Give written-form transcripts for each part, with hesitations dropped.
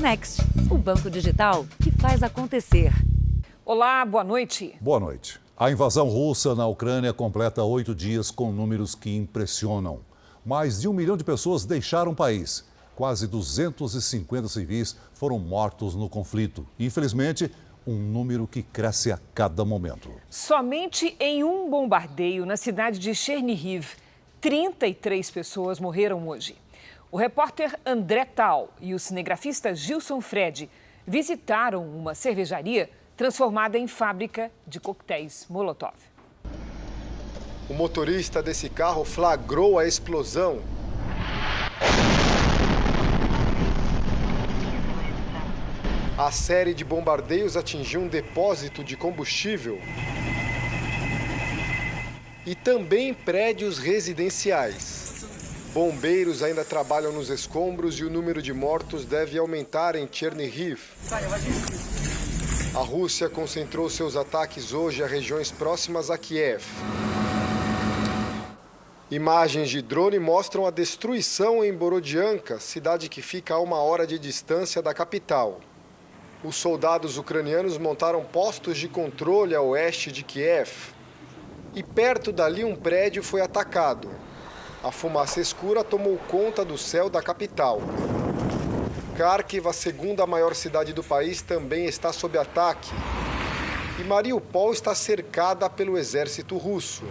Next, o banco digital que faz acontecer. Olá, boa noite. Boa noite. A invasão russa na Ucrânia completa 8 dias com números que impressionam. Mais de 1 milhão de pessoas deixaram o país. Quase 250 civis foram mortos no conflito. Infelizmente, um número que cresce a cada momento. Somente em um bombardeio na cidade de Chernihiv, 33 pessoas morreram hoje. O repórter André Tal e o cinegrafista Gilson Fred visitaram uma cervejaria transformada em fábrica de coquetéis Molotov. O motorista desse carro flagrou a explosão. A série de bombardeios atingiu um depósito de combustível e também prédios residenciais. Bombeiros ainda trabalham nos escombros e o número de mortos deve aumentar em Chernihiv. A Rússia concentrou seus ataques hoje a regiões próximas a Kiev. Imagens de drone mostram a destruição em Borodianka, cidade que fica a 1 hora de distância da capital. Os soldados ucranianos montaram postos de controle a oeste de Kiev. E perto dali um prédio foi atacado. A fumaça escura tomou conta do céu da capital. Kharkiv, a segunda maior cidade do país, também está sob ataque. E Mariupol está cercada pelo exército russo.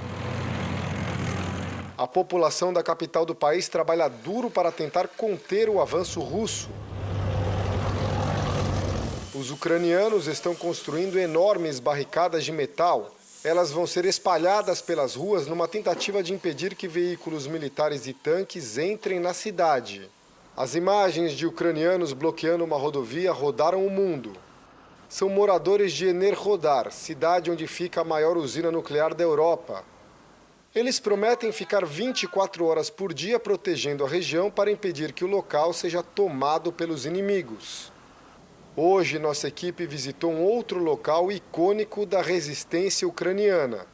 A população da capital do país trabalha duro para tentar conter o avanço russo. Os ucranianos estão construindo enormes barricadas de metal. Elas vão ser espalhadas pelas ruas numa tentativa de impedir que veículos militares e tanques entrem na cidade. As imagens de ucranianos bloqueando uma rodovia rodaram o mundo. São moradores de Enerhodar, cidade onde fica a maior usina nuclear da Europa. Eles prometem ficar 24 horas por dia protegendo a região para impedir que o local seja tomado pelos inimigos. Hoje, nossa equipe visitou um outro local icônico da resistência ucraniana.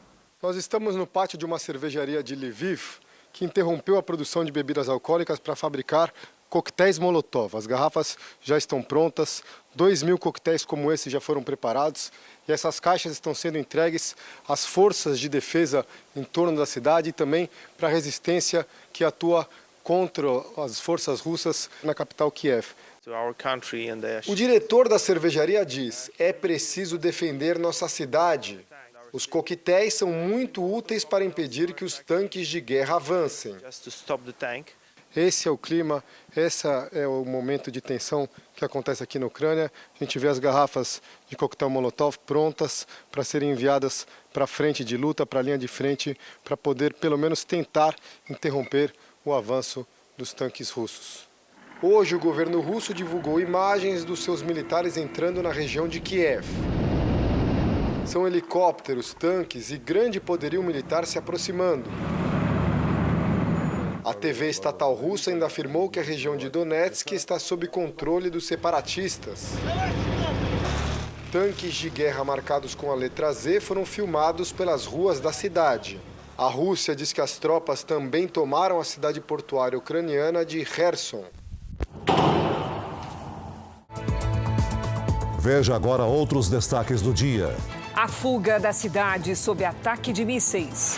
Nós estamos no pátio de uma cervejaria de Lviv, que interrompeu a produção de bebidas alcoólicas para fabricar coquetéis Molotov. As garrafas já estão prontas, 2.000 coquetéis como esse já foram preparados e essas caixas estão sendo entregues às forças de defesa em torno da cidade e também para a resistência que atua contra as forças russas na capital Kiev. O diretor da cervejaria diz: é preciso defender nossa cidade. Os coquetéis são muito úteis para impedir que os tanques de guerra avancem. Esse é o clima, esse é o momento de tensão que acontece aqui na Ucrânia. A gente vê as garrafas de coquetel Molotov prontas para serem enviadas para a frente de luta, para a linha de frente, para poder pelo menos tentar interromper o avanço dos tanques russos. Hoje, o governo russo divulgou imagens dos seus militares entrando na região de Kiev. São helicópteros, tanques e grande poderio militar se aproximando. A TV estatal russa ainda afirmou que a região de Donetsk está sob controle dos separatistas. Tanques de guerra marcados com a letra Z foram filmados pelas ruas da cidade. A Rússia diz que as tropas também tomaram a cidade portuária ucraniana de Kherson. Veja agora outros destaques do dia. A fuga da cidade sob ataque de mísseis.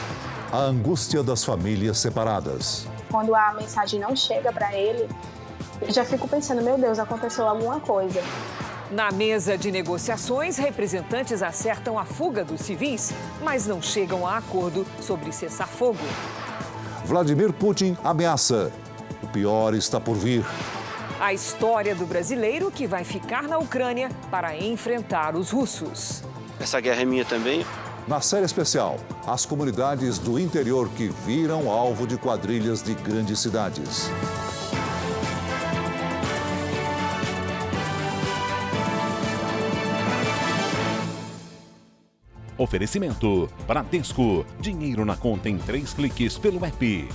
A angústia das famílias separadas. Quando a mensagem não chega para ele, eu já fico pensando, meu Deus, aconteceu alguma coisa. Na mesa de negociações, representantes acertam a fuga dos civis, mas não chegam a acordo sobre cessar-fogo. Vladimir Putin ameaça. O pior está por vir. A história do brasileiro que vai ficar na Ucrânia para enfrentar os russos. Essa guerra é minha também. Na série especial, as comunidades do interior que viram alvo de quadrilhas de grandes cidades. Oferecimento Bradesco. Dinheiro na conta em 3 cliques pelo app.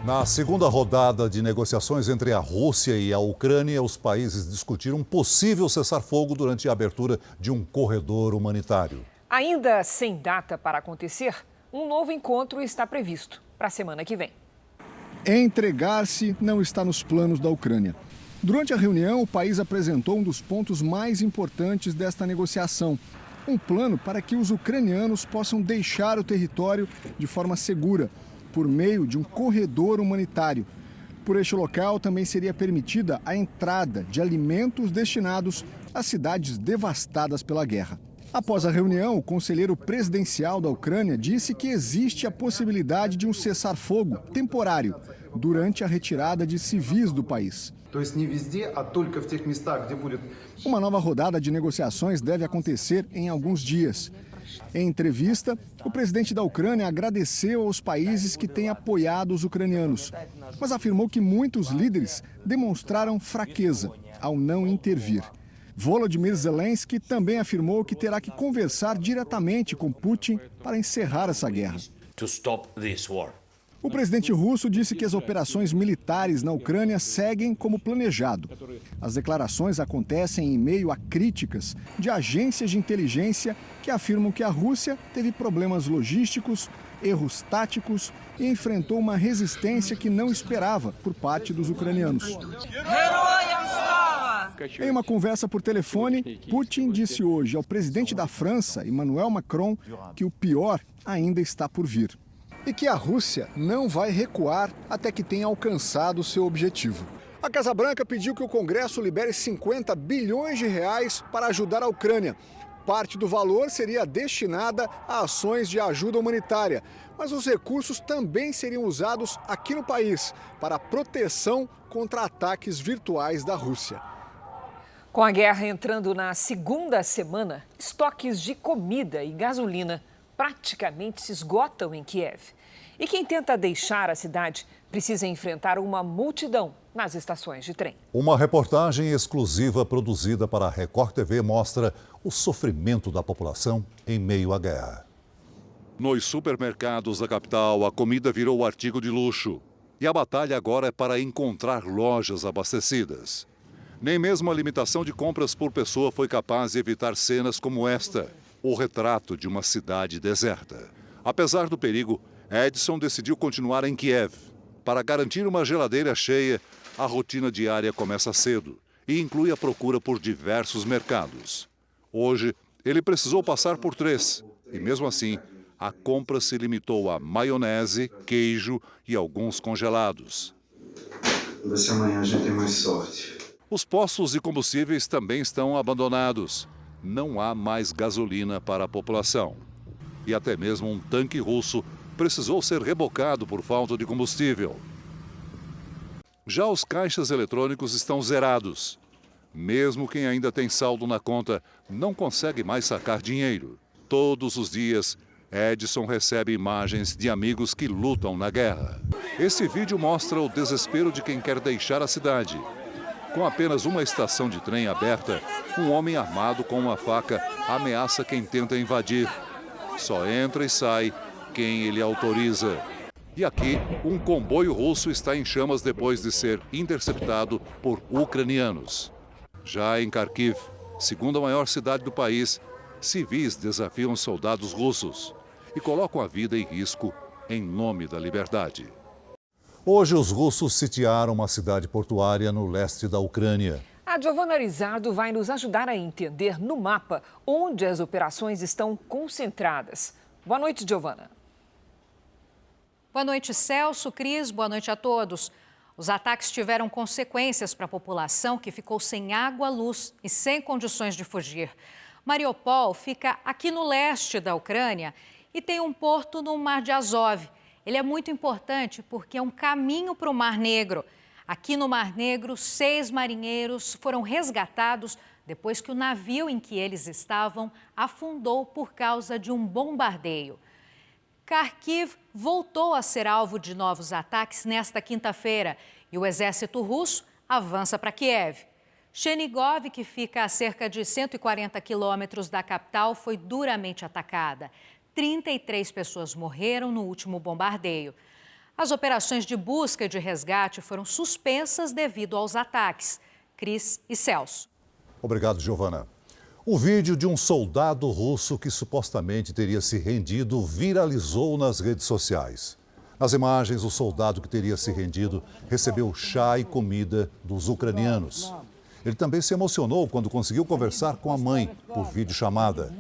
Na segunda rodada de negociações entre a Rússia e a Ucrânia, os países discutiram um possível cessar-fogo durante a abertura de um corredor humanitário. Ainda sem data para acontecer, um novo encontro está previsto para a semana que vem. Entregar-se não está nos planos da Ucrânia. Durante a reunião, o país apresentou um dos pontos mais importantes desta negociação. Um plano para que os ucranianos possam deixar o território de forma segura, por meio de um corredor humanitário. Por este local também seria permitida a entrada de alimentos destinados às cidades devastadas pela guerra. Após a reunião, o conselheiro presidencial da Ucrânia disse que existe a possibilidade de um cessar-fogo temporário durante a retirada de civis do país. Uma nova rodada de negociações deve acontecer em alguns dias. Em entrevista, o presidente da Ucrânia agradeceu aos países que têm apoiado os ucranianos, mas afirmou que muitos líderes demonstraram fraqueza ao não intervir. Volodymyr Zelensky também afirmou que terá que conversar diretamente com Putin para encerrar essa guerra. O presidente russo disse que as operações militares na Ucrânia seguem como planejado. As declarações acontecem em meio a críticas de agências de inteligência que afirmam que a Rússia teve problemas logísticos, erros táticos e enfrentou uma resistência que não esperava por parte dos ucranianos. Em uma conversa por telefone, Putin disse hoje ao presidente da França, Emmanuel Macron, que o pior ainda está por vir. E que a Rússia não vai recuar até que tenha alcançado seu objetivo. A Casa Branca pediu que o Congresso libere 50 bilhões de reais para ajudar a Ucrânia. Parte do valor seria destinada a ações de ajuda humanitária, mas os recursos também seriam usados aqui no país para proteção contra ataques virtuais da Rússia. Com a guerra entrando na segunda semana, estoques de comida e gasolina praticamente se esgotam em Kiev. E quem tenta deixar a cidade precisa enfrentar uma multidão nas estações de trem. Uma reportagem exclusiva produzida para a Record TV mostra o sofrimento da população em meio à guerra. Nos supermercados da capital, a comida virou artigo de luxo. E a batalha agora é para encontrar lojas abastecidas. Nem mesmo a limitação de compras por pessoa foi capaz de evitar cenas como esta. O retrato de uma cidade deserta. Apesar do perigo, Edson decidiu continuar em Kiev. Para garantir uma geladeira cheia, a rotina diária começa cedo e inclui a procura por diversos mercados. Hoje, ele precisou passar por 3 e, mesmo assim, a compra se limitou a maionese, queijo e alguns congelados. Vê se amanhã a gente tem mais sorte. Os postos de combustíveis também estão abandonados. Não há mais gasolina para a população. E até mesmo um tanque russo precisou ser rebocado por falta de combustível. Já os caixas eletrônicos estão zerados. Mesmo quem ainda tem saldo na conta não consegue mais sacar dinheiro. Todos os dias, Edson recebe imagens de amigos que lutam na guerra. Esse vídeo mostra o desespero de quem quer deixar a cidade. Com apenas uma estação de trem aberta, um homem armado com uma faca ameaça quem tenta invadir. Só entra e sai quem ele autoriza. E aqui, um comboio russo está em chamas depois de ser interceptado por ucranianos. Já em Kharkiv, segunda maior cidade do país, civis desafiam soldados russos e colocam a vida em risco em nome da liberdade. Hoje, os russos sitiaram uma cidade portuária no leste da Ucrânia. A Giovana Arizardo vai nos ajudar a entender no mapa onde as operações estão concentradas. Boa noite, Giovana. Boa noite, Celso, Cris, boa noite a todos. Os ataques tiveram consequências para a população que ficou sem água, luz e sem condições de fugir. Mariupol fica aqui no leste da Ucrânia e tem um porto no Mar de Azov. Ele é muito importante porque é um caminho para o Mar Negro. Aqui no Mar Negro, 6 marinheiros foram resgatados depois que o navio em que eles estavam afundou por causa de um bombardeio. Kharkiv voltou a ser alvo de novos ataques nesta quinta-feira e o exército russo avança para Kiev. Chernigov, que fica a cerca de 140 quilômetros da capital, foi duramente atacada. 33 pessoas morreram no último bombardeio. As operações de busca e de resgate foram suspensas devido aos ataques. Cris e Celso. Obrigado, Giovana. O vídeo de um soldado russo que supostamente teria se rendido viralizou nas redes sociais. Nas imagens, o soldado que teria se rendido recebeu chá e comida dos ucranianos. Ele também se emocionou quando conseguiu conversar com a mãe por videochamada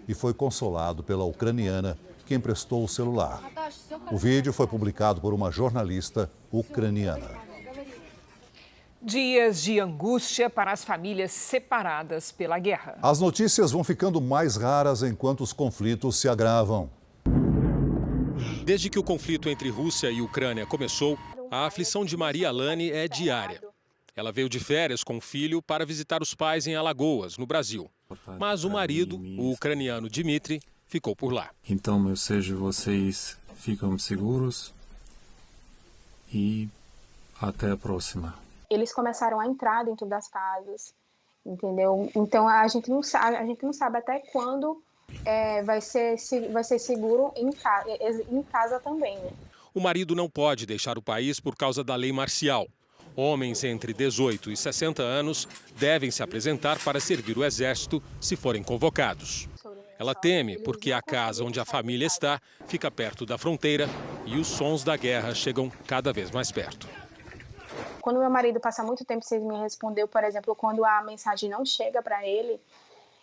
e foi consolado pela ucraniana que emprestou o celular. O vídeo foi publicado por uma jornalista ucraniana. Dias de angústia para as famílias separadas pela guerra. As notícias vão ficando mais raras enquanto os conflitos se agravam. Desde que o conflito entre Rússia e Ucrânia começou, a aflição de Maria Alane é diária. Ela veio de férias com o filho para visitar os pais em Alagoas, no Brasil. Mas o marido, o ucraniano Dmitry, ficou por lá. Então, meu seja, vocês ficam seguros e até a próxima. Eles começaram a entrar dentro das casas, entendeu? Então a gente não sabe até quando vai ser seguro em casa também, né? O marido não pode deixar o país por causa da lei marcial. Homens entre 18 e 60 anos devem se apresentar para servir o exército se forem convocados. Ela teme porque a casa onde a família está fica perto da fronteira e os sons da guerra chegam cada vez mais perto. Quando meu marido passa muito tempo sem me responder, por exemplo, quando a mensagem não chega para ele,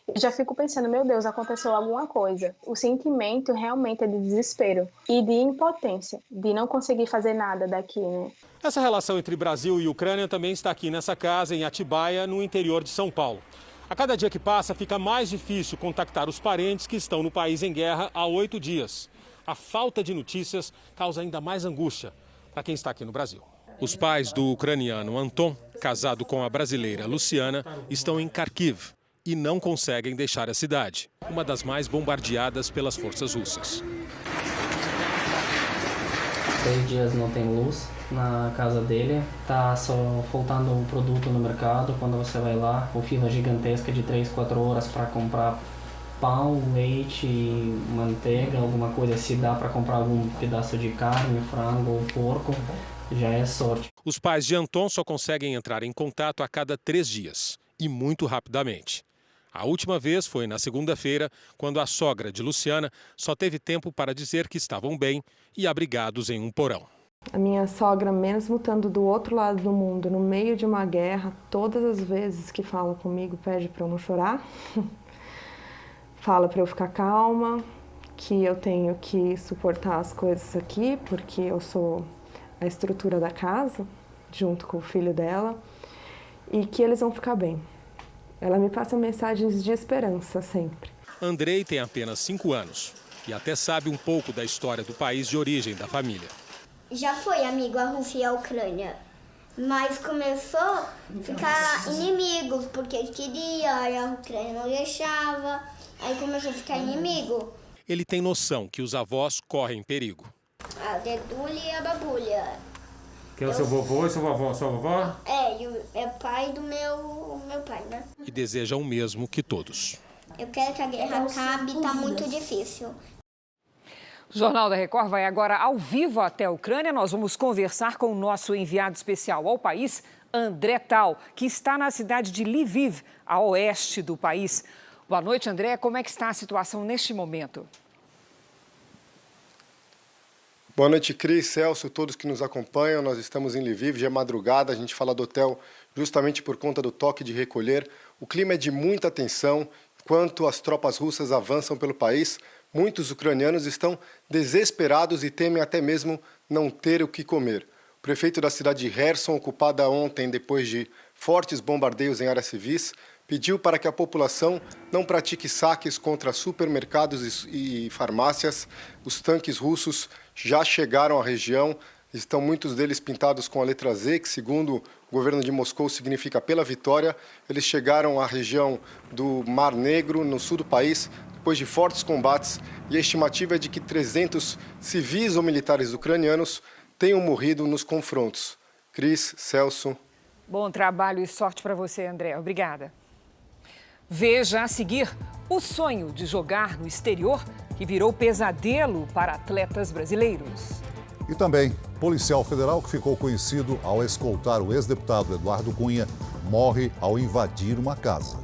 eu já fico pensando, meu Deus, aconteceu alguma coisa. O sentimento realmente é de desespero e de impotência, de não conseguir fazer nada daqui, né? Essa relação entre Brasil e Ucrânia também está aqui nessa casa, em Atibaia, no interior de São Paulo. A cada dia que passa, fica mais difícil contactar os parentes que estão no país em guerra há 8 dias. A falta de notícias causa ainda mais angústia para quem está aqui no Brasil. Os pais do ucraniano Anton, casado com a brasileira Luciana, estão em Kharkiv e não conseguem deixar a cidade, uma das mais bombardeadas pelas forças russas. 6 dias não tem luz na casa dele, tá só faltando um produto no mercado. Quando você vai lá, o fila gigantesca de 3-4 horas para comprar pão, leite, manteiga, alguma coisa, se dá para comprar algum pedaço de carne, frango ou porco, já é sorte. Os pais de Anton só conseguem entrar em contato a cada 3 dias e muito rapidamente. A última vez foi na segunda-feira, quando a sogra de Luciana só teve tempo para dizer que estavam bem e abrigados em um porão. A minha sogra, mesmo estando do outro lado do mundo, no meio de uma guerra, todas as vezes que fala comigo, pede para eu não chorar, fala para eu ficar calma, que eu tenho que suportar as coisas aqui, porque eu sou a estrutura da casa, junto com o filho dela, e que eles vão ficar bem. Ela me passa mensagens de esperança sempre. Andrei tem apenas 5 anos e até sabe um pouco da história do país de origem da família. Já foi amigo a Rússia e a Ucrânia, mas começou a ficar inimigos, porque eles queriam, e a Ucrânia não deixava, aí começou a ficar inimigo. Ele tem noção que os avós correm perigo. A dedulha e a babulha. Que é o seu vovô e sua vovó? É pai do meu pai, né? E deseja o mesmo que todos. Eu quero que a guerra acabe, tá muito difícil. O Jornal da Record vai agora ao vivo até a Ucrânia. Nós vamos conversar com o nosso enviado especial ao país, André Tal, que está na cidade de Lviv, a oeste do país. Boa noite, André. Como é que está a situação neste momento? Boa noite, Cris, Celso, todos que nos acompanham. Nós estamos em Lviv, já é madrugada, a gente fala do hotel justamente por conta do toque de recolher. O clima é de muita tensão. Enquanto as tropas russas avançam pelo país, muitos ucranianos estão desesperados e temem até mesmo não ter o que comer. O prefeito da cidade de Kherson, ocupada ontem depois de fortes bombardeios em áreas civis, pediu para que a população não pratique saques contra supermercados e farmácias. Os tanques russos já chegaram à região, estão muitos deles pintados com a letra Z, que segundo o governo de Moscou significa pela vitória. Eles chegaram à região do Mar Negro, no sul do país, depois de fortes combates, e a estimativa é de que 300 civis ou militares ucranianos tenham morrido nos confrontos. Cris, Celso. Bom trabalho e sorte para você, André. Obrigada. Veja a seguir o sonho de jogar no exterior que virou pesadelo para atletas brasileiros. E também, policial federal que ficou conhecido ao escoltar o ex-deputado Eduardo Cunha morre ao invadir uma casa.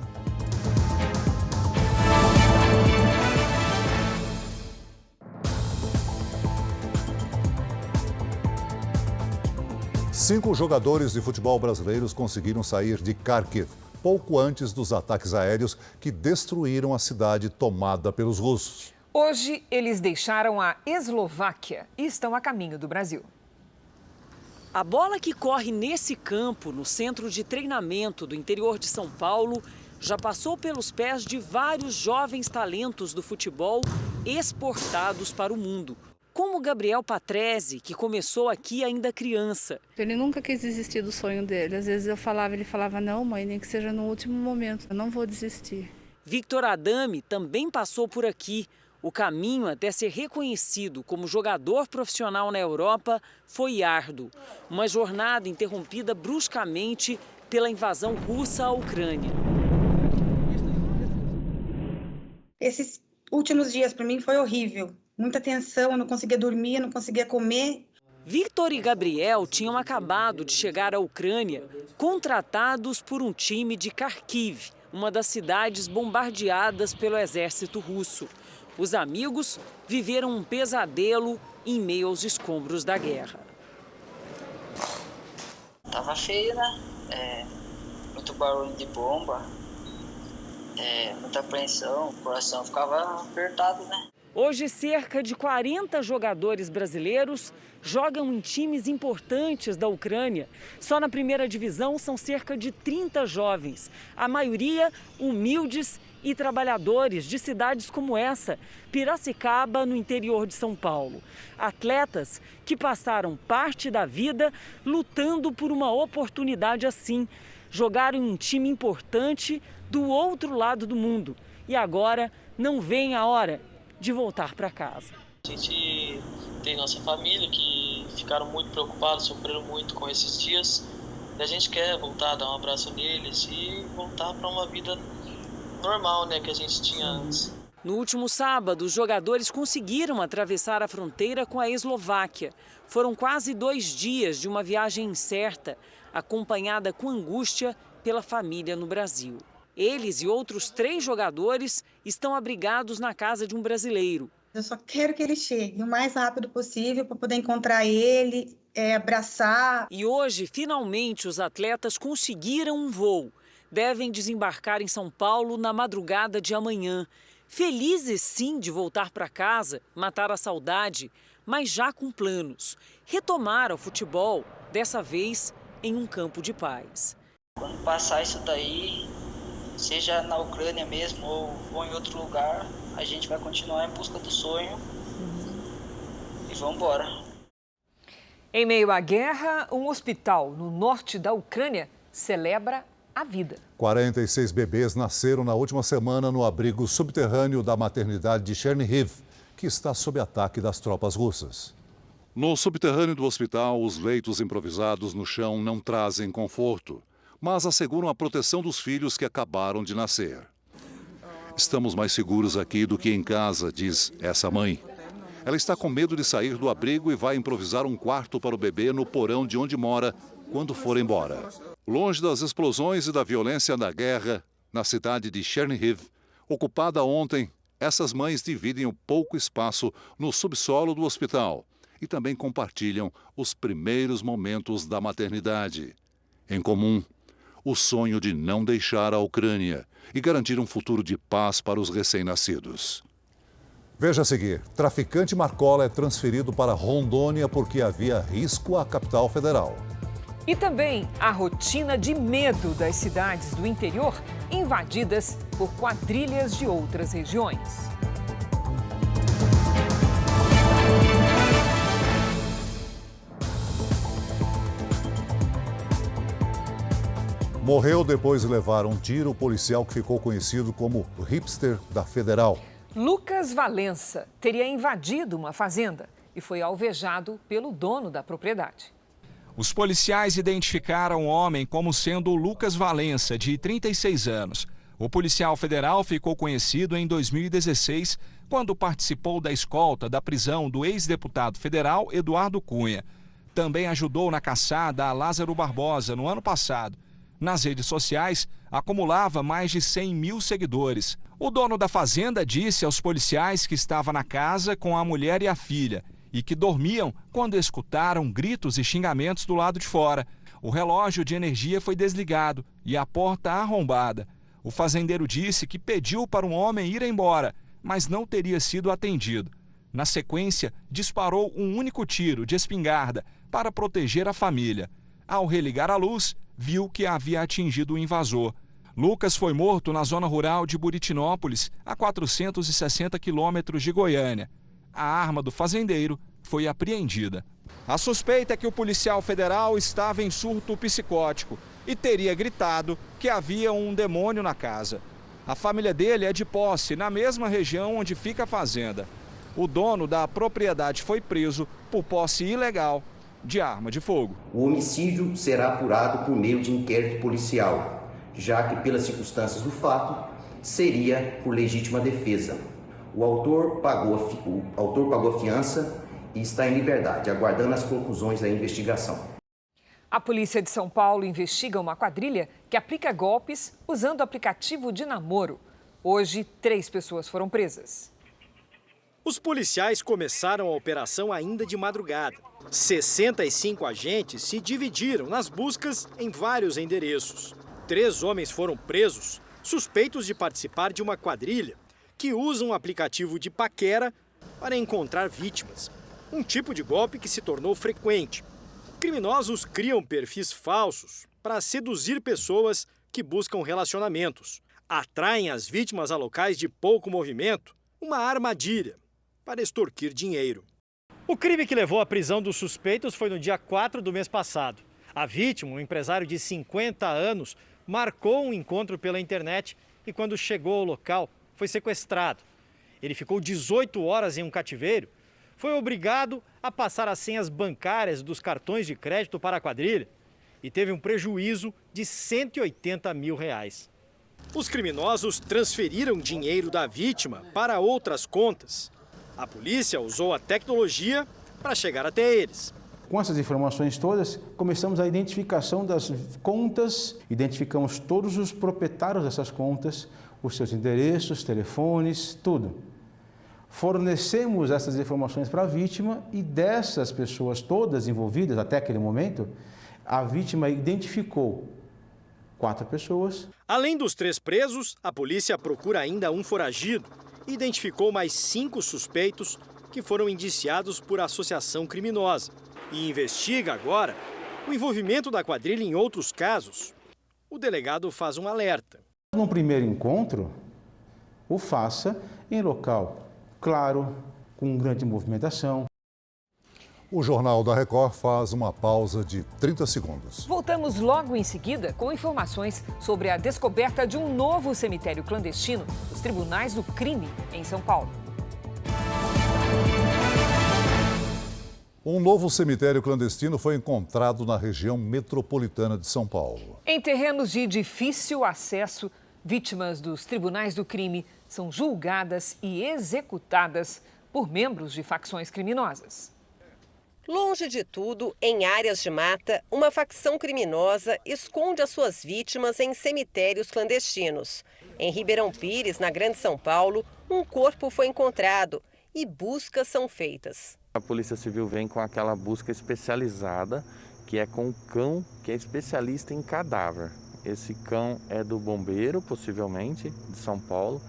5 jogadores de futebol brasileiros conseguiram sair de Kharkiv pouco antes dos ataques aéreos que destruíram a cidade tomada pelos russos. Hoje, eles deixaram a Eslováquia e estão a caminho do Brasil. A bola que corre nesse campo, no centro de treinamento do interior de São Paulo, já passou pelos pés de vários jovens talentos do futebol exportados para o mundo. Como Gabriel Patrese, que começou aqui ainda criança. Ele nunca quis desistir do sonho dele. Às vezes eu falava, ele falava, não, mãe, nem que seja no último momento, eu não vou desistir. Victor Adame também passou por aqui. O caminho até ser reconhecido como jogador profissional na Europa foi árduo. Uma jornada interrompida bruscamente pela invasão russa à Ucrânia. Esses últimos dias para mim foi horrível. Muita tensão, eu não conseguia dormir, não conseguia comer. Victor e Gabriel tinham acabado de chegar à Ucrânia, contratados por um time de Kharkiv, uma das cidades bombardeadas pelo exército russo. Os amigos viveram um pesadelo em meio aos escombros da guerra. Tava feio, né? Muito barulho de bomba, muita apreensão, o coração ficava apertado, né? Hoje, cerca de 40 jogadores brasileiros jogam em times importantes da Ucrânia. Só na primeira divisão são cerca de 30 jovens, a maioria humildes e trabalhadores de cidades como essa, Piracicaba, no interior de São Paulo. Atletas que passaram parte da vida lutando por uma oportunidade assim, jogaram em um time importante do outro lado do mundo e agora não vem a hora de voltar para casa. A gente tem nossa família que ficaram muito preocupados, sofreram muito com esses dias. E a gente quer voltar, dar um abraço neles e voltar para uma vida normal, né, que a gente tinha antes. No último sábado, os jogadores conseguiram atravessar a fronteira com a Eslováquia. Foram quase 2 dias de uma viagem incerta, acompanhada com angústia pela família no Brasil. Eles e outros 3 jogadores estão abrigados na casa de um brasileiro. Eu só quero que ele chegue o mais rápido possível para poder encontrar ele, abraçar. E hoje, finalmente, os atletas conseguiram um voo. Devem desembarcar em São Paulo na madrugada de amanhã. Felizes sim de voltar para casa, matar a saudade, mas já com planos. Retomar o futebol, dessa vez em um campo de paz. Quando passar isso daí, seja na Ucrânia mesmo ou em outro lugar, a gente vai continuar em busca do sonho e vamos embora. Em meio à guerra, um hospital no norte da Ucrânia celebra a vida. 46 bebês nasceram na última semana no abrigo subterrâneo da maternidade de Chernihiv, que está sob ataque das tropas russas. No subterrâneo do hospital, os leitos improvisados no chão não trazem conforto, mas asseguram a proteção dos filhos que acabaram de nascer. Estamos mais seguros aqui do que em casa, diz essa mãe. Ela está com medo de sair do abrigo e vai improvisar um quarto para o bebê no porão de onde mora quando for embora. Longe das explosões e da violência da guerra, na cidade de Chernihiv, ocupada ontem, essas mães dividem o pouco espaço no subsolo do hospital e também compartilham os primeiros momentos da maternidade. Em comum, o sonho de não deixar a Ucrânia e garantir um futuro de paz para os recém-nascidos. Veja a seguir, traficante Marcola é transferido para Rondônia porque havia risco à capital federal. E também a rotina de medo das cidades do interior invadidas por quadrilhas de outras regiões. Morreu depois de levar um tiro o policial que ficou conhecido como o hipster da Federal. Lucas Valença teria invadido uma fazenda e foi alvejado pelo dono da propriedade. Os policiais identificaram o homem como sendo o Lucas Valença, de 36 anos. O policial federal ficou conhecido em 2016, quando participou da escolta da prisão do ex-deputado federal Eduardo Cunha. Também ajudou na caçada a Lázaro Barbosa no ano passado. Nas redes sociais, acumulava mais de 100 mil seguidores. O dono da fazenda disse aos policiais que estava na casa com a mulher e a filha e que dormiam quando escutaram gritos e xingamentos do lado de fora. O relógio de energia foi desligado e a porta arrombada. O fazendeiro disse que pediu para um homem ir embora, mas não teria sido atendido. Na sequência, disparou um único tiro de espingarda para proteger a família. Ao religar a luz, viu que havia atingido o invasor. Lucas foi morto na zona rural de Buritinópolis, a 460 quilômetros de Goiânia. A arma do fazendeiro foi apreendida. A suspeita é que o policial federal estava em surto psicótico e teria gritado que havia um demônio na casa. A família dele é de posse na mesma região onde fica a fazenda. O dono da propriedade foi preso por posse ilegal de arma de fogo. O homicídio será apurado por meio de inquérito policial, já que, pelas circunstâncias do fato, seria por legítima defesa. O autor pagou a fiança e está em liberdade, aguardando as conclusões da investigação. A polícia de São Paulo investiga uma quadrilha que aplica golpes usando aplicativo de namoro. Hoje, 3 pessoas foram presas. Os policiais começaram a operação ainda de madrugada. 65 agentes se dividiram nas buscas em vários endereços. 3 homens foram presos, suspeitos de participar de uma quadrilha que usa um aplicativo de paquera para encontrar vítimas. Um tipo de golpe que se tornou frequente. Criminosos criam perfis falsos para seduzir pessoas que buscam relacionamentos. Atraem as vítimas a locais de pouco movimento, uma armadilha para extorquir dinheiro. O crime que levou à prisão dos suspeitos foi no dia 4 do mês passado. A vítima, um empresário de 50 anos, marcou um encontro pela internet e, quando chegou ao local, foi sequestrado. Ele ficou 18 horas em um cativeiro, foi obrigado a passar as senhas bancárias dos cartões de crédito para a quadrilha e teve um prejuízo de R$180 mil. Os criminosos transferiram dinheiro da vítima para outras contas. A polícia usou a tecnologia para chegar até eles. Com essas informações todas, começamos a identificação das contas, identificamos todos os proprietários dessas contas, os seus endereços, telefones, tudo. Fornecemos essas informações para a vítima e dessas pessoas todas envolvidas até aquele momento, a vítima identificou 4 pessoas. Além dos 3 presos, a polícia procura ainda um foragido. Identificou mais 5 suspeitos que foram indiciados por associação criminosa e investiga agora o envolvimento da quadrilha em outros casos. O delegado faz um alerta. Num primeiro encontro, o faça em local claro, com grande movimentação. O Jornal da Record faz uma pausa de 30 segundos. Voltamos logo em seguida com informações sobre a descoberta de um novo cemitério clandestino nos tribunais do crime em São Paulo. Um novo cemitério clandestino foi encontrado na região metropolitana de São Paulo. Em terrenos de difícil acesso, vítimas dos tribunais do crime são julgadas e executadas por membros de facções criminosas. Longe de tudo, em áreas de mata, uma facção criminosa esconde as suas vítimas em cemitérios clandestinos. Em Ribeirão Pires, na Grande São Paulo, um corpo foi encontrado e buscas são feitas. A Polícia Civil vem com aquela busca especializada, que é com um cão que é especialista em cadáver. Esse cão é do bombeiro, possivelmente, de São Paulo.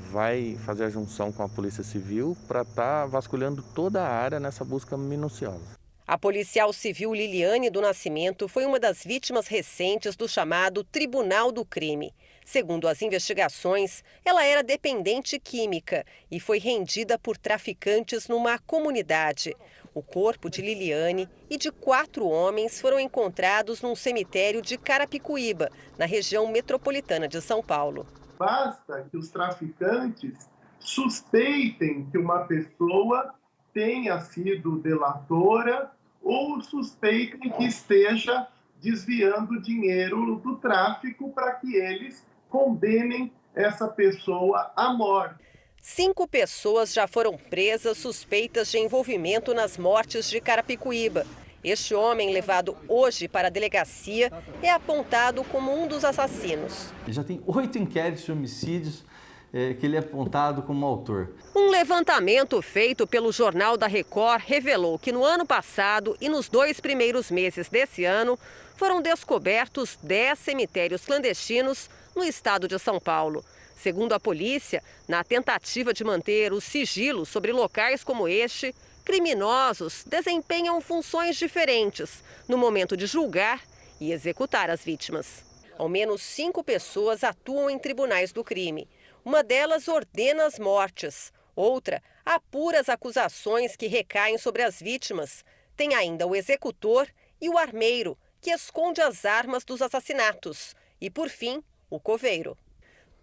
Vai fazer a junção com a Polícia Civil para estar vasculhando toda a área nessa busca minuciosa. A policial civil Liliane do Nascimento foi uma das vítimas recentes do chamado Tribunal do Crime. Segundo as investigações, ela era dependente química e foi rendida por traficantes numa comunidade. O corpo de Liliane e de 4 homens foram encontrados num cemitério de Carapicuíba, na região metropolitana de São Paulo. Basta que os traficantes suspeitem que uma pessoa tenha sido delatora ou suspeitem que esteja desviando dinheiro do tráfico para que eles condenem essa pessoa à morte. 5 pessoas já foram presas suspeitas de envolvimento nas mortes de Carapicuíba. Este homem, levado hoje para a delegacia, é apontado como um dos assassinos. Já tem 8 inquéritos de homicídios que ele é apontado como autor. Um levantamento feito pelo Jornal da Record revelou que no ano passado e nos 2 primeiros meses desse ano foram descobertos 10 cemitérios clandestinos no estado de São Paulo. Segundo a polícia, na tentativa de manter o sigilo sobre locais como este, criminosos desempenham funções diferentes no momento de julgar e executar as vítimas. Ao menos 5 pessoas atuam em tribunais do crime. Uma delas ordena as mortes, outra apura as acusações que recaem sobre as vítimas. Tem ainda o executor e o armeiro, que esconde as armas dos assassinatos. E, por fim, o coveiro.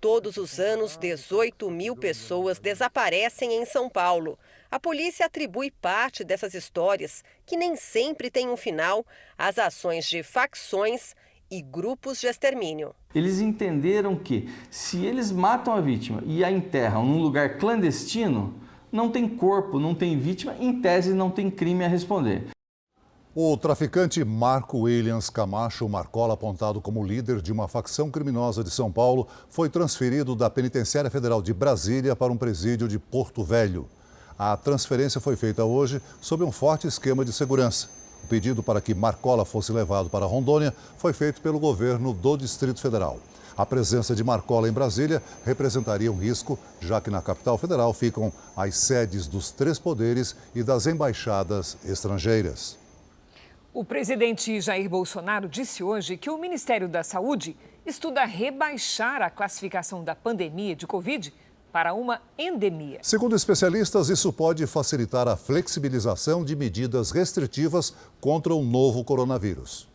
Todos os anos, 18 mil pessoas desaparecem em São Paulo. A polícia atribui parte dessas histórias, que nem sempre têm um final, às ações de facções e grupos de extermínio. Eles entenderam que, se eles matam a vítima e a enterram num lugar clandestino, não tem corpo, não tem vítima, em tese não tem crime a responder. O traficante Marco Williams Camacho Marcola, apontado como líder de uma facção criminosa de São Paulo, foi transferido da Penitenciária Federal de Brasília para um presídio de Porto Velho. A transferência foi feita hoje sob um forte esquema de segurança. O pedido para que Marcola fosse levado para Rondônia foi feito pelo governo do Distrito Federal. A presença de Marcola em Brasília representaria um risco, já que na capital federal ficam as sedes dos 3 poderes e das embaixadas estrangeiras. O presidente Jair Bolsonaro disse hoje que o Ministério da Saúde estuda rebaixar a classificação da pandemia de Covid para uma endemia. Segundo especialistas, isso pode facilitar a flexibilização de medidas restritivas contra o novo coronavírus.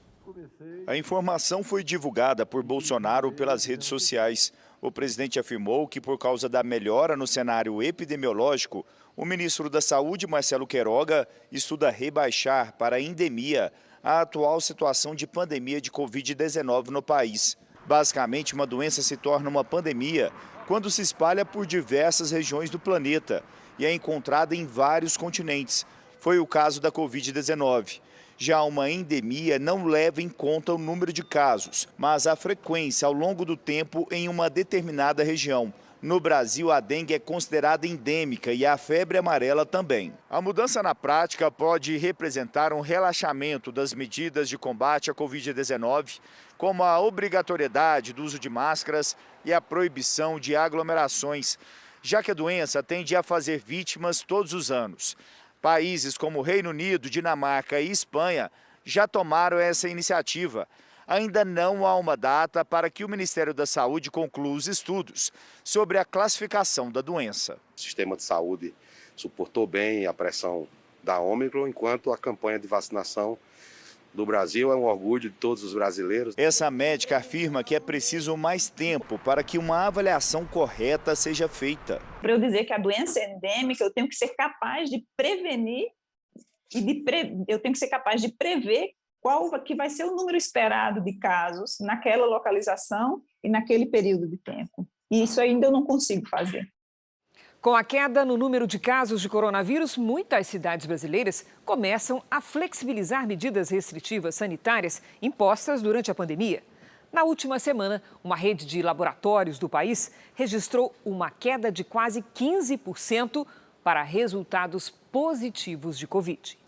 A informação foi divulgada por Bolsonaro pelas redes sociais. O presidente afirmou que, por causa da melhora no cenário epidemiológico, o ministro da Saúde, Marcelo Queiroga, estuda rebaixar para a endemia a atual situação de pandemia de Covid-19 no país. Basicamente, uma doença se torna uma pandemia quando se espalha por diversas regiões do planeta e é encontrada em vários continentes. Foi o caso da Covid-19. Já uma endemia não leva em conta o número de casos, mas a frequência ao longo do tempo em uma determinada região. No Brasil, a dengue é considerada endêmica e a febre amarela também. A mudança na prática pode representar um relaxamento das medidas de combate à Covid-19, como a obrigatoriedade do uso de máscaras e a proibição de aglomerações, já que a doença tende a fazer vítimas todos os anos. Países como Reino Unido, Dinamarca e Espanha já tomaram essa iniciativa. Ainda não há uma data para que o Ministério da Saúde conclua os estudos sobre a classificação da doença. O sistema de saúde suportou bem a pressão da Ômicron, enquanto a campanha de vacinação do Brasil é um orgulho de todos os brasileiros. Essa médica afirma que é preciso mais tempo para que uma avaliação correta seja feita. Para eu dizer que a doença é endêmica, eu tenho que ser capaz de prevenir e eu tenho que ser capaz de prever qual que vai ser o número esperado de casos naquela localização e naquele período de tempo. E isso ainda eu não consigo fazer. Com a queda no número de casos de coronavírus, muitas cidades brasileiras começam a flexibilizar medidas restritivas sanitárias impostas durante a pandemia. Na última semana, uma rede de laboratórios do país registrou uma queda de quase 15% para resultados positivos de Covid.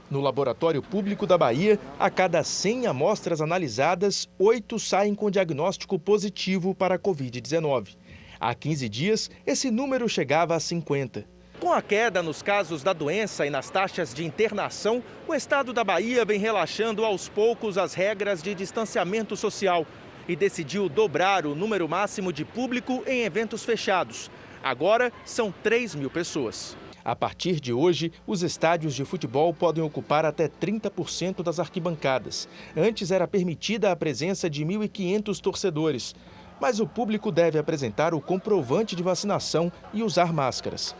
No Laboratório Público da Bahia, a cada 100 amostras analisadas, 8 saem com diagnóstico positivo para a Covid-19. Há 15 dias, esse número chegava a 50. Com a queda nos casos da doença e nas taxas de internação, o estado da Bahia vem relaxando aos poucos as regras de distanciamento social e decidiu dobrar o número máximo de público em eventos fechados. Agora, são 3 mil pessoas. A partir de hoje, os estádios de futebol podem ocupar até 30% das arquibancadas. Antes era permitida a presença de 1.500 torcedores. Mas o público deve apresentar o comprovante de vacinação e usar máscaras.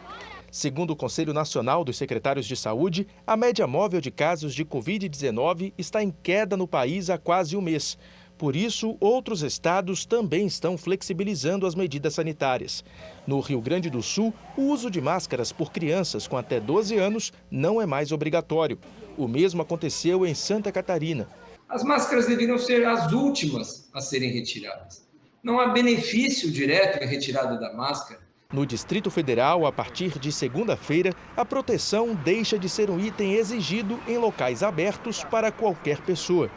Segundo o Conselho Nacional dos Secretários de Saúde, a média móvel de casos de Covid-19 está em queda no país há quase um mês. Por isso, outros estados também estão flexibilizando as medidas sanitárias. No Rio Grande do Sul, o uso de máscaras por crianças com até 12 anos não é mais obrigatório. O mesmo aconteceu em Santa Catarina. As máscaras deveriam ser as últimas a serem retiradas. Não há benefício direto em retirada da máscara. No Distrito Federal, a partir de segunda-feira, a proteção deixa de ser um item exigido em locais abertos para qualquer pessoa.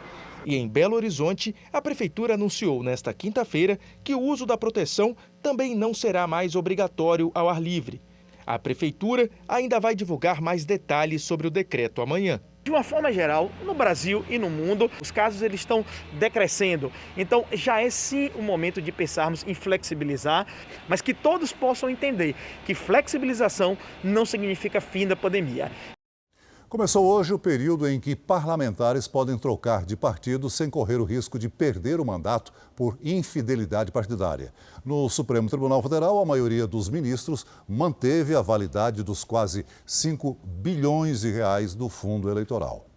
E em Belo Horizonte, a Prefeitura anunciou nesta quinta-feira que o uso da proteção também não será mais obrigatório ao ar livre. A Prefeitura ainda vai divulgar mais detalhes sobre o decreto amanhã. De uma forma geral, no Brasil e no mundo, os casos eles estão decrescendo. Então, já é sim o momento de pensarmos em flexibilizar, mas que todos possam entender que flexibilização não significa fim da pandemia. Começou hoje o período em que parlamentares podem trocar de partido sem correr o risco de perder o mandato por infidelidade partidária. No Supremo Tribunal Federal, a maioria dos ministros manteve a validade dos quase 5 bilhões de reais do fundo eleitoral.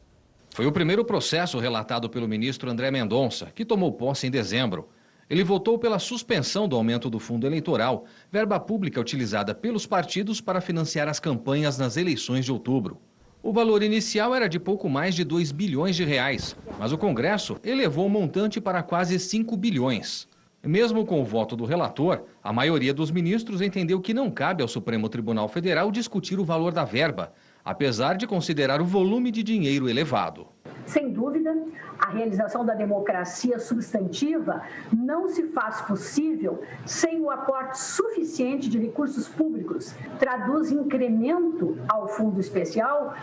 Foi o primeiro processo relatado pelo ministro André Mendonça, que tomou posse em dezembro. Ele votou pela suspensão do aumento do fundo eleitoral, verba pública utilizada pelos partidos para financiar as campanhas nas eleições de outubro. O valor inicial era de pouco mais de 2 bilhões de reais, mas o Congresso elevou o montante para quase 5 bilhões. Mesmo com o voto do relator, a maioria dos ministros entendeu que não cabe ao Supremo Tribunal Federal discutir o valor da verba, apesar de considerar o volume de dinheiro elevado. Sem dúvida, a realização da democracia substantiva não se faz possível sem o aporte suficiente de recursos públicos. Traduz incremento ao fundo especial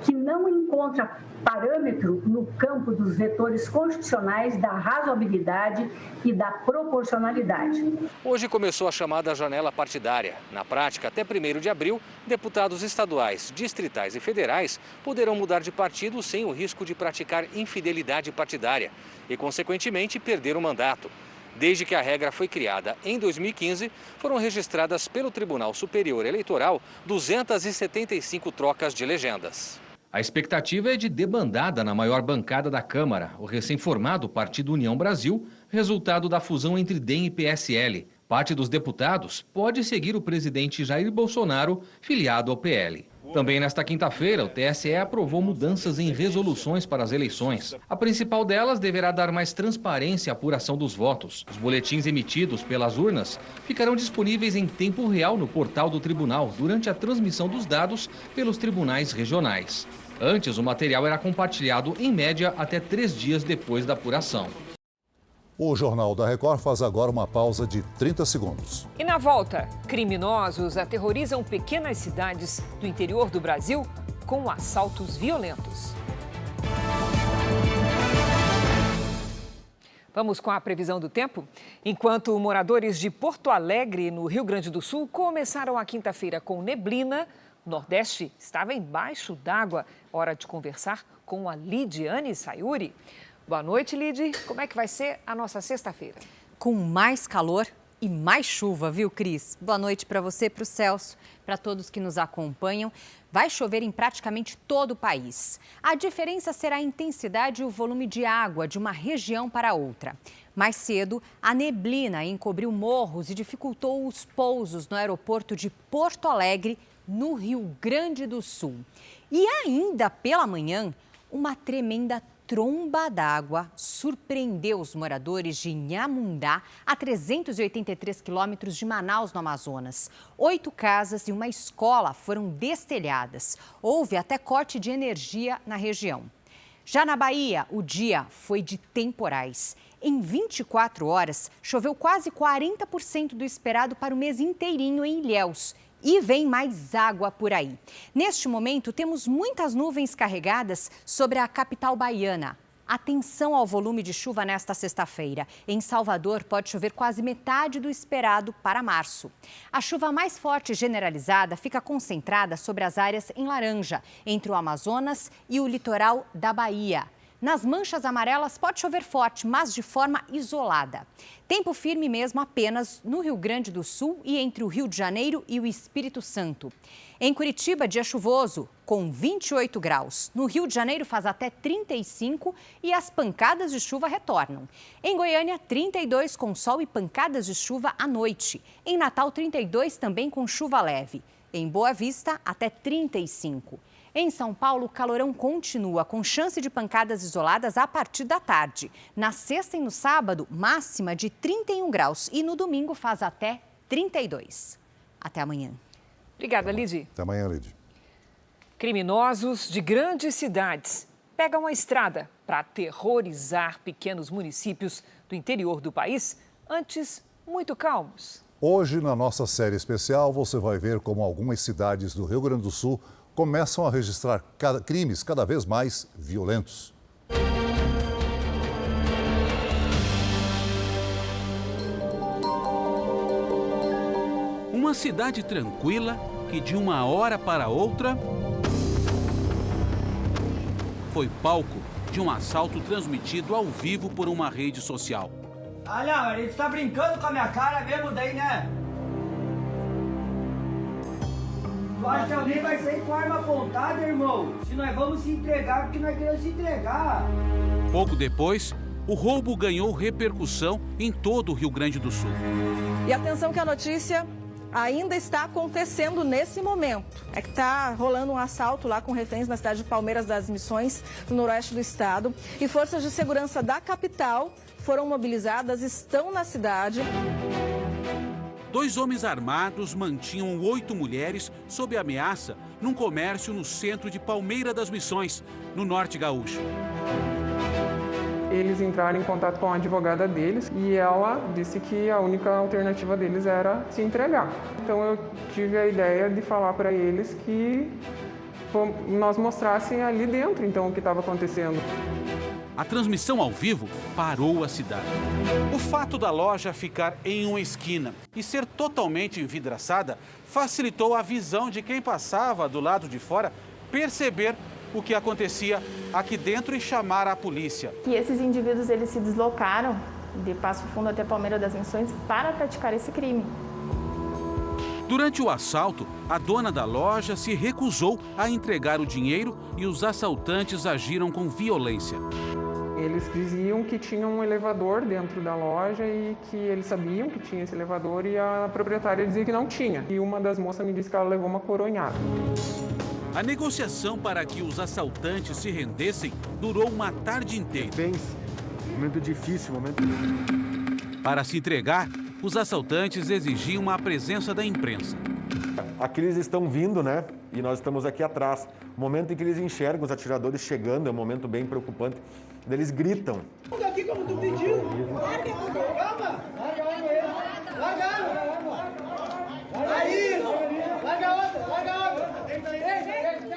que não encontra parâmetro no campo dos vetores constitucionais da razoabilidade e da proporcionalidade. Hoje começou a chamada janela partidária. Na prática, até 1º de abril, deputados estaduais, distritais e federais poderão mudar de partido sem o risco de praticar infidelidade partidária e, consequentemente, perder o mandato. Desde que a regra foi criada em 2015, foram registradas pelo Tribunal Superior Eleitoral 275 trocas de legendas. A expectativa é de debandada na maior bancada da Câmara, o recém-formado Partido União Brasil, resultado da fusão entre DEM e PSL. Parte dos deputados pode seguir o presidente Jair Bolsonaro, filiado ao PL. Também nesta quinta-feira, o TSE aprovou mudanças em resoluções para as eleições. A principal delas deverá dar mais transparência à apuração dos votos. Os boletins emitidos pelas urnas ficarão disponíveis em tempo real no portal do tribunal durante a transmissão dos dados pelos tribunais regionais. Antes, o material era compartilhado, em média, até 3 dias depois da apuração. O Jornal da Record faz agora uma pausa de 30 segundos. E na volta, criminosos aterrorizam pequenas cidades do interior do Brasil com assaltos violentos. Vamos com a previsão do tempo? Enquanto moradores de Porto Alegre, no Rio Grande do Sul, começaram a quinta-feira com neblina, o Nordeste estava embaixo d'água. Hora de conversar com a Lidiane Sayuri. Boa noite, Lid. Como é que vai ser a nossa sexta-feira? Com mais calor e mais chuva, viu, Cris? Boa noite para você, para o Celso, para todos que nos acompanham. Vai chover em praticamente todo o país. A diferença será a intensidade e o volume de água de uma região para outra. Mais cedo, a neblina encobriu morros e dificultou os pousos no aeroporto de Porto Alegre, no Rio Grande do Sul. E ainda pela manhã, uma tremenda tromba d'água surpreendeu os moradores de Inhamundá, a 383 quilômetros de Manaus, no Amazonas. 8 casas e uma escola foram destelhadas. Houve até corte de energia na região. Já na Bahia, o dia foi de temporais. Em 24 horas, choveu quase 40% do esperado para o mês inteirinho em Ilhéus. E vem mais água por aí. Neste momento, temos muitas nuvens carregadas sobre a capital baiana. Atenção ao volume de chuva nesta sexta-feira. Em Salvador, pode chover quase metade do esperado para março. A chuva mais forte e generalizada fica concentrada sobre as áreas em laranja, entre o Amazonas e o litoral da Bahia. Nas manchas amarelas pode chover forte, mas de forma isolada. Tempo firme mesmo apenas no Rio Grande do Sul e entre o Rio de Janeiro e o Espírito Santo. Em Curitiba, dia chuvoso, com 28 graus. No Rio de Janeiro faz até 35 e as pancadas de chuva retornam. Em Goiânia, 32 com sol e pancadas de chuva à noite. Em Natal, 32 também com chuva leve. Em Boa Vista, até 35. Em São Paulo, o calorão continua, com chance de pancadas isoladas a partir da tarde. Na sexta e no sábado, máxima de 31 graus. E no domingo faz até 32. Até amanhã. Obrigada, Lidy. Até amanhã, Lidy. Criminosos de grandes cidades pegam a estrada para aterrorizar pequenos municípios do interior do país, antes muito calmos. Hoje, na nossa série especial, você vai ver como algumas cidades do Rio Grande do Sul começam a registrar crimes cada vez mais violentos. Uma cidade tranquila que de uma hora para outra foi palco de um assalto transmitido ao vivo por uma rede social. Olha, ele tá brincando com a minha cara mesmo daí, né? Tu acha que alguém vai sair com a arma apontada, irmão? Se nós vamos se entregar, porque nós queremos se entregar. Pouco depois, o roubo ganhou repercussão em todo o Rio Grande do Sul. E atenção que a notícia ainda está acontecendo nesse momento. É que está rolando um assalto lá com reféns na cidade de Palmeiras das Missões, no noroeste do estado. E forças de segurança da capital foram mobilizadas, estão na cidade. 2 homens armados mantinham 8 mulheres sob ameaça num comércio no centro de Palmeira das Missões, no norte gaúcho. Eles entraram em contato com a advogada deles e ela disse que a única alternativa deles era se entregar. Então eu tive a ideia de falar para eles que nós mostrassem ali dentro então o que estava acontecendo. A transmissão ao vivo parou a cidade. O fato da loja ficar em uma esquina e ser totalmente envidraçada facilitou a visão de quem passava do lado de fora perceber o que acontecia aqui dentro e chamar a polícia. E esses indivíduos eles se deslocaram de Passo Fundo até Palmeira das Missões para praticar esse crime. Durante o assalto, a dona da loja se recusou a entregar o dinheiro e os assaltantes agiram com violência. Eles diziam que tinha um elevador dentro da loja e que eles sabiam que tinha esse elevador e a proprietária dizia que não tinha. E uma das moças me disse que ela levou uma coronhada. A negociação para que os assaltantes se rendessem durou uma tarde inteira. Momento difícil, Para se entregar, os assaltantes exigiam a presença da imprensa. Aqui eles estão vindo, né? E nós estamos aqui atrás. O momento em que eles enxergam os atiradores chegando é um momento bem preocupante. Eles gritam. Larga aqui como tu pediu. Larga, calma. Larga água. Aí, larga outra.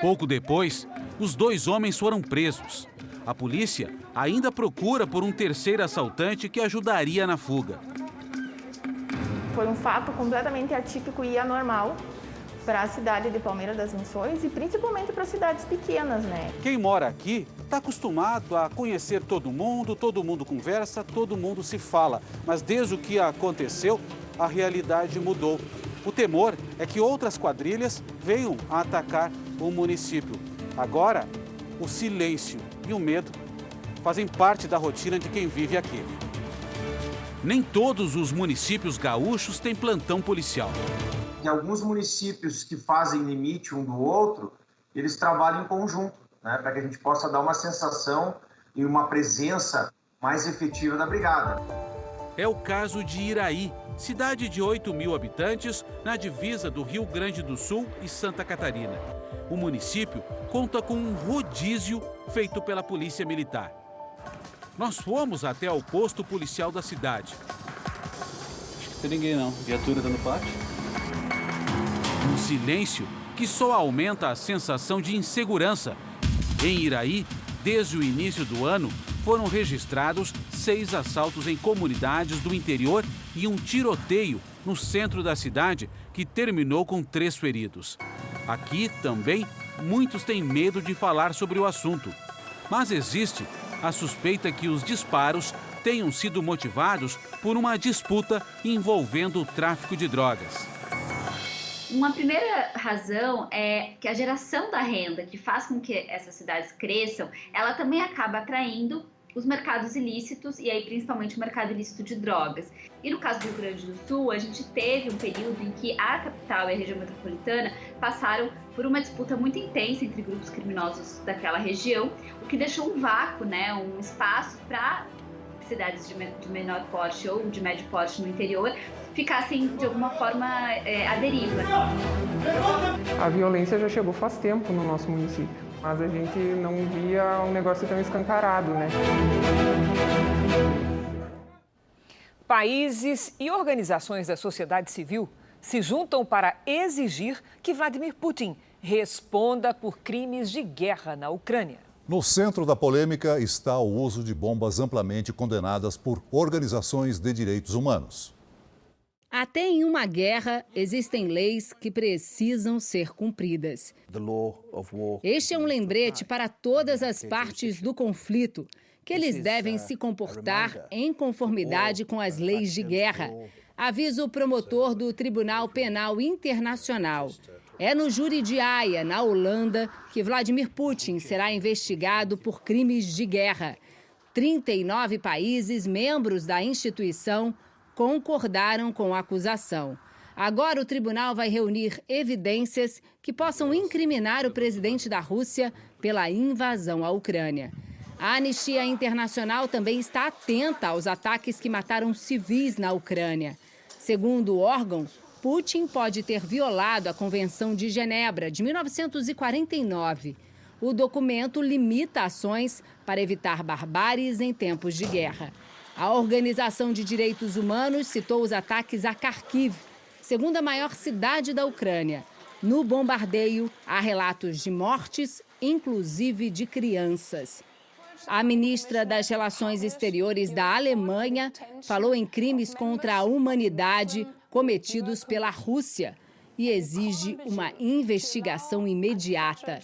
Pouco depois, os 2 homens foram presos. A polícia ainda procura por um terceiro assaltante que ajudaria na fuga. Foi um fato completamente atípico e anormal para a cidade de Palmeira das Missões e principalmente para cidades pequenas, né? Quem mora aqui está acostumado a conhecer todo mundo conversa, todo mundo se fala. Mas desde o que aconteceu, a realidade mudou. O temor é que outras quadrilhas venham a atacar o município. Agora, o silêncio e o medo fazem parte da rotina de quem vive aqui. Nem todos os municípios gaúchos têm plantão policial. Em alguns municípios que fazem limite um do outro, eles trabalham em conjunto, né, para que a gente possa dar uma sensação e uma presença mais efetiva da brigada. É o caso de Iraí, cidade de 8.000 habitantes na divisa do Rio Grande do Sul e Santa Catarina. O município conta com um rodízio feito pela Polícia Militar. Nós fomos até o posto policial da cidade. Acho que não tem ninguém não. Viatura está no pátio. Um silêncio que só aumenta a sensação de insegurança. Em Iraí, desde o início do ano, foram registrados 6 assaltos em comunidades do interior e um tiroteio no centro da cidade que terminou com 3 feridos. Aqui também, muitos têm medo de falar sobre o assunto. Mas existe a suspeita que os disparos tenham sido motivados por uma disputa envolvendo o tráfico de drogas. Uma primeira razão é que a geração da renda, que faz com que essas cidades cresçam, ela também acaba atraindo os mercados ilícitos, e aí principalmente o mercado ilícito de drogas. E no caso do Rio Grande do Sul, a gente teve um período em que a capital e a região metropolitana passaram por uma disputa muito intensa entre grupos criminosos daquela região, o que deixou um vácuo, né, um espaço para cidades de menor porte ou de médio porte no interior ficassem, de alguma forma, à deriva. A violência já chegou faz tempo no nosso município, mas a gente não via um negócio tão escancarado, né? Países e organizações da sociedade civil se juntam para exigir que Vladimir Putin responda por crimes de guerra na Ucrânia. No centro da polêmica está o uso de bombas amplamente condenadas por organizações de direitos humanos. Até em uma guerra, existem leis que precisam ser cumpridas. Este é um lembrete para todas as partes do conflito, que eles devem se comportar em conformidade com as leis de guerra, avisa o promotor do Tribunal Penal Internacional. É no júri de Haia, na Holanda, que Vladimir Putin será investigado por crimes de guerra. 39 países membros da instituição concordaram com a acusação. Agora o tribunal vai reunir evidências que possam incriminar o presidente da Rússia pela invasão à Ucrânia. A Anistia Internacional também está atenta aos ataques que mataram civis na Ucrânia. Segundo o órgão, Putin pode ter violado a Convenção de Genebra, de 1949. O documento limita ações para evitar barbáries em tempos de guerra. A Organização de Direitos Humanos citou os ataques a Kharkiv, segunda maior cidade da Ucrânia. No bombardeio, há relatos de mortes, inclusive de crianças. A ministra das Relações Exteriores da Alemanha falou em crimes contra a humanidade cometidos pela Rússia e exige uma investigação imediata.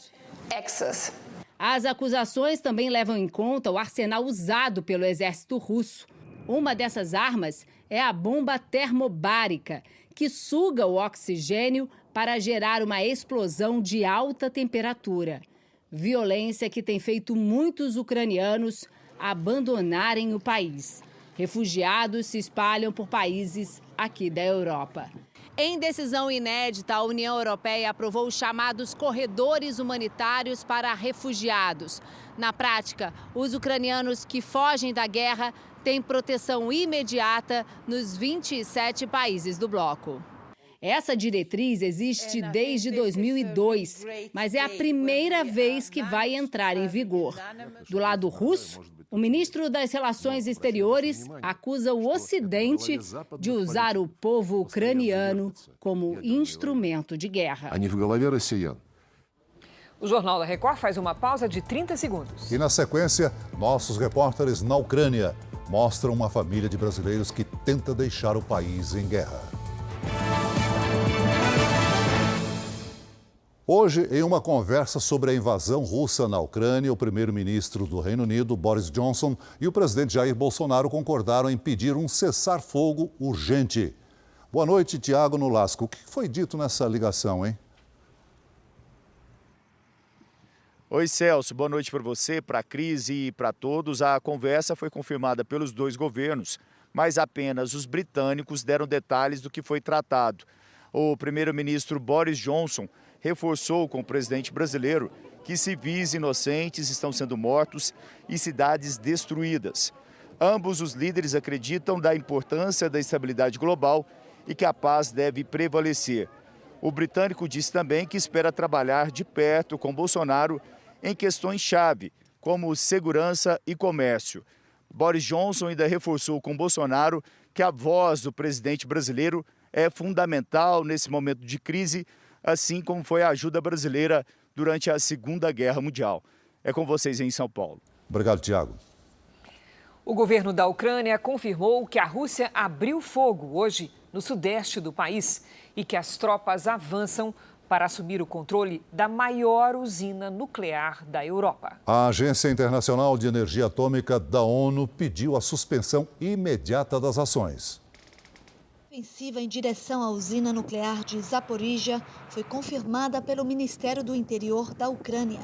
As acusações também levam em conta o arsenal usado pelo exército russo. Uma dessas armas é a bomba termobárica, que suga o oxigênio para gerar uma explosão de alta temperatura. Violência que tem feito muitos ucranianos abandonarem o país. Refugiados se espalham por países aqui da Europa. Em decisão inédita, a União Europeia aprovou os chamados corredores humanitários para refugiados. Na prática, os ucranianos que fogem da guerra têm proteção imediata nos 27 países do bloco. Essa diretriz existe desde 2002, mas é a primeira vez que vai entrar em vigor. Do lado russo, o ministro das Relações Exteriores acusa o Ocidente de usar o povo ucraniano como instrumento de guerra. O Jornal da Record faz uma pausa de 30 segundos. E na sequência, nossos repórteres na Ucrânia mostram uma família de brasileiros que tenta deixar o país em guerra. Hoje, em uma conversa sobre a invasão russa na Ucrânia, o primeiro-ministro do Reino Unido, Boris Johnson, e o presidente Jair Bolsonaro concordaram em pedir um cessar-fogo urgente. Boa noite, Tiago Nolasco. O que foi dito nessa ligação, hein? Oi, Celso. Boa noite para você, para a Cris e para todos. A conversa foi confirmada pelos dois governos, mas apenas os britânicos deram detalhes do que foi tratado. O primeiro-ministro Boris Johnson reforçou com o presidente brasileiro que civis inocentes estão sendo mortos e cidades destruídas. Ambos os líderes acreditam da importância da estabilidade global e que a paz deve prevalecer. O britânico disse também que espera trabalhar de perto com Bolsonaro em questões-chave, como segurança e comércio. Boris Johnson ainda reforçou com Bolsonaro que a voz do presidente brasileiro é fundamental nesse momento de crise, assim como foi a ajuda brasileira durante a Segunda Guerra Mundial. É com vocês em São Paulo. Obrigado, Tiago. O governo da Ucrânia confirmou que a Rússia abriu fogo hoje no sudeste do país e que as tropas avançam para assumir o controle da maior usina nuclear da Europa. A Agência Internacional de Energia Atômica da ONU pediu a suspensão imediata das ações. A ofensiva em direção à usina nuclear de Zaporizhia foi confirmada pelo Ministério do Interior da Ucrânia.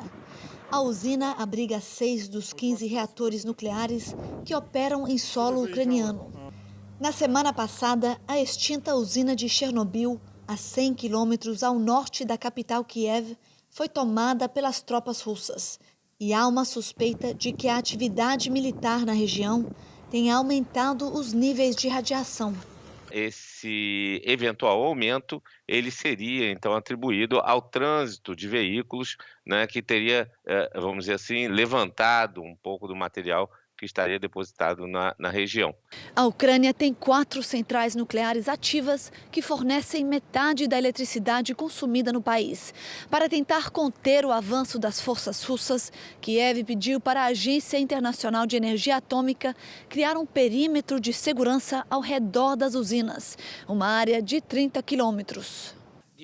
A usina abriga 6 dos 15 reatores nucleares que operam em solo ucraniano. Na semana passada, a extinta usina de Chernobyl, a 100 quilômetros ao norte da capital Kiev, foi tomada pelas tropas russas. E há uma suspeita de que a atividade militar na região tenha aumentado os níveis de radiação. Esse eventual aumento, ele seria então atribuído ao trânsito de veículos, né, que teria, vamos dizer assim, levantado um pouco do material que estaria depositado na região. A Ucrânia tem 4 centrais nucleares ativas que fornecem metade da eletricidade consumida no país. Para tentar conter o avanço das forças russas, Kiev pediu para a Agência Internacional de Energia Atômica criar um perímetro de segurança ao redor das usinas, uma área de 30 quilômetros.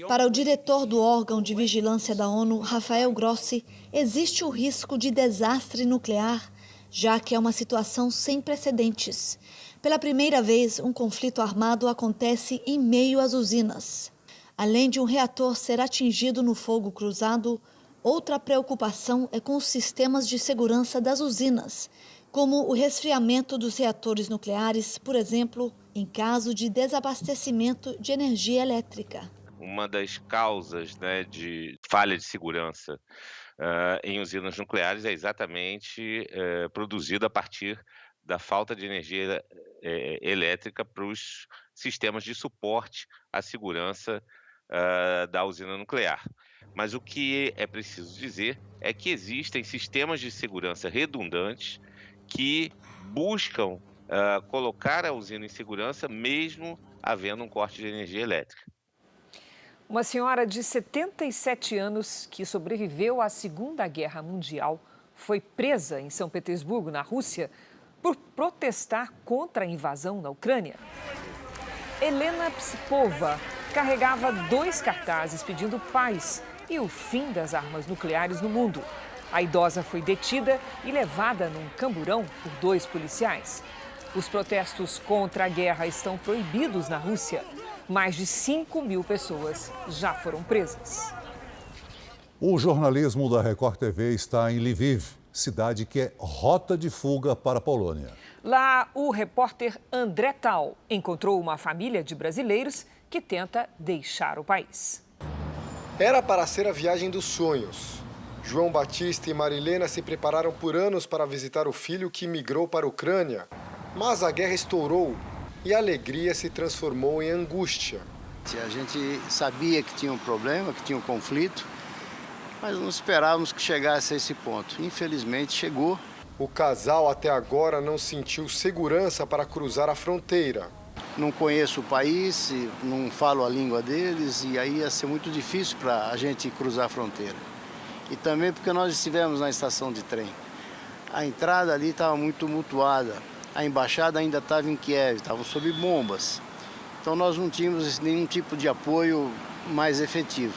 Para o diretor do órgão de vigilância da ONU, Rafael Grossi, existe o risco de desastre nuclear, já que é uma situação sem precedentes. Pela primeira vez, um conflito armado acontece em meio às usinas. Além de um reator ser atingido no fogo cruzado, outra preocupação é com os sistemas de segurança das usinas, como o resfriamento dos reatores nucleares, por exemplo, em caso de desabastecimento de energia elétrica. Uma das causas, né, de falha de segurança em usinas nucleares é exatamente produzido a partir da falta de energia elétrica para os sistemas de suporte à segurança da usina nuclear. Mas o que é preciso dizer é que existem sistemas de segurança redundantes que buscam colocar a usina em segurança mesmo havendo um corte de energia elétrica. Uma senhora de 77 anos que sobreviveu à Segunda Guerra Mundial foi presa em São Petersburgo, na Rússia, por protestar contra a invasão na Ucrânia. Helena Psipova carregava 2 cartazes pedindo paz e o fim das armas nucleares no mundo. A idosa foi detida e levada num camburão por 2 policiais. Os protestos contra a guerra estão proibidos na Rússia. Mais de 5.000 pessoas já foram presas. O jornalismo da Record TV está em Lviv, cidade que é rota de fuga para a Polônia. Lá, o repórter André Tal encontrou uma família de brasileiros que tenta deixar o país. Era para ser a viagem dos sonhos. João Batista e Marilena se prepararam por anos para visitar o filho que migrou para a Ucrânia. Mas a guerra estourou e a alegria se transformou em angústia. A gente sabia que tinha um problema, que tinha um conflito, mas não esperávamos que chegasse a esse ponto. Infelizmente, chegou. O casal até agora não sentiu segurança para cruzar a fronteira. Não conheço o país, não falo a língua deles e aí ia ser muito difícil para a gente cruzar a fronteira. E também porque nós estivemos na estação de trem. A entrada ali estava muito tumultuada. A embaixada ainda estava em Kiev, estavam sob bombas. Então nós não tínhamos nenhum tipo de apoio mais efetivo.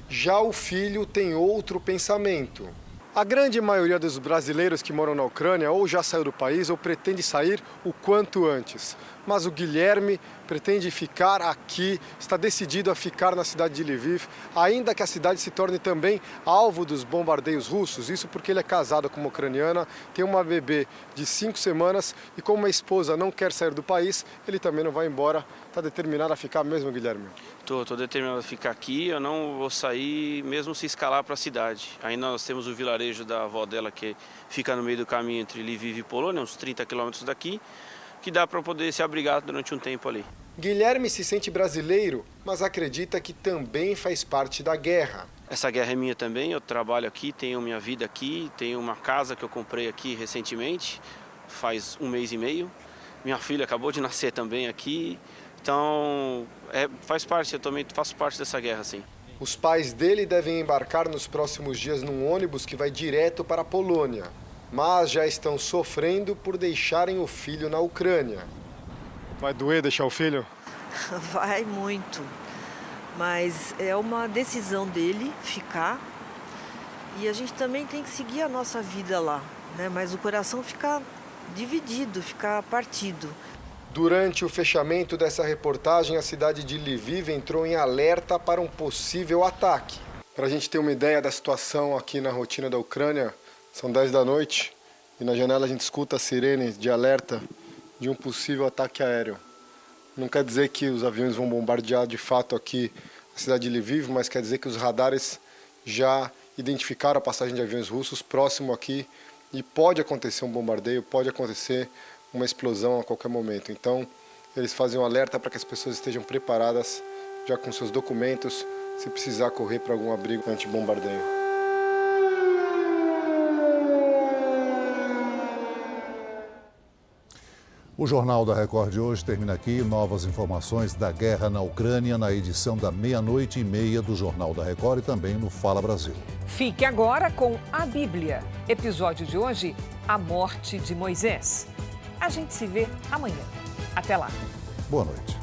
Já o filho tem outro pensamento. A grande maioria dos brasileiros que moram na Ucrânia ou já saiu do país ou pretende sair o quanto antes. Mas o Guilherme pretende ficar aqui, está decidido a ficar na cidade de Lviv, ainda que a cidade se torne também alvo dos bombardeios russos. Isso porque ele é casado com uma ucraniana, tem uma bebê de 5 semanas e como a esposa não quer sair do país, ele também não vai embora. Está determinado a ficar mesmo, Guilherme? Tô determinado a ficar aqui, eu não vou sair mesmo se escalar para a cidade. Aí nós temos o vilarejo da avó dela que fica no meio do caminho entre Lviv e Polônia, uns 30 quilômetros daqui, que dá para poder se abrigar durante um tempo ali. Guilherme se sente brasileiro, mas acredita que também faz parte da guerra. Essa guerra é minha também, eu trabalho aqui, tenho minha vida aqui, tenho uma casa que eu comprei aqui recentemente, faz 1 mês e meio. Minha filha acabou de nascer também aqui, então faz parte, eu também faço parte dessa guerra, sim. Os pais dele devem embarcar nos próximos dias num ônibus que vai direto para a Polônia. Mas já estão sofrendo por deixarem o filho na Ucrânia. Vai doer deixar o filho? Vai muito, mas é uma decisão dele ficar e a gente também tem que seguir a nossa vida lá, né? Mas o coração fica dividido, fica partido. Durante o fechamento dessa reportagem, a cidade de Lviv entrou em alerta para um possível ataque. Para a gente ter uma ideia da situação aqui na rotina da Ucrânia, são 10 da noite e na janela a gente escuta a sirene de alerta de um possível ataque aéreo. Não quer dizer que os aviões vão bombardear de fato aqui a cidade de Lviv, mas quer dizer que os radares já identificaram a passagem de aviões russos próximo aqui e pode acontecer um bombardeio, pode acontecer uma explosão a qualquer momento. Então, eles fazem um alerta para que as pessoas estejam preparadas já com seus documentos, se precisar correr para algum abrigo anti-bombardeio. O Jornal da Record de hoje termina aqui. Novas informações da guerra na Ucrânia na edição da 00:30 do Jornal da Record e também no Fala Brasil. Fique agora com a Bíblia. Episódio de hoje, a morte de Moisés. A gente se vê amanhã. Até lá. Boa noite.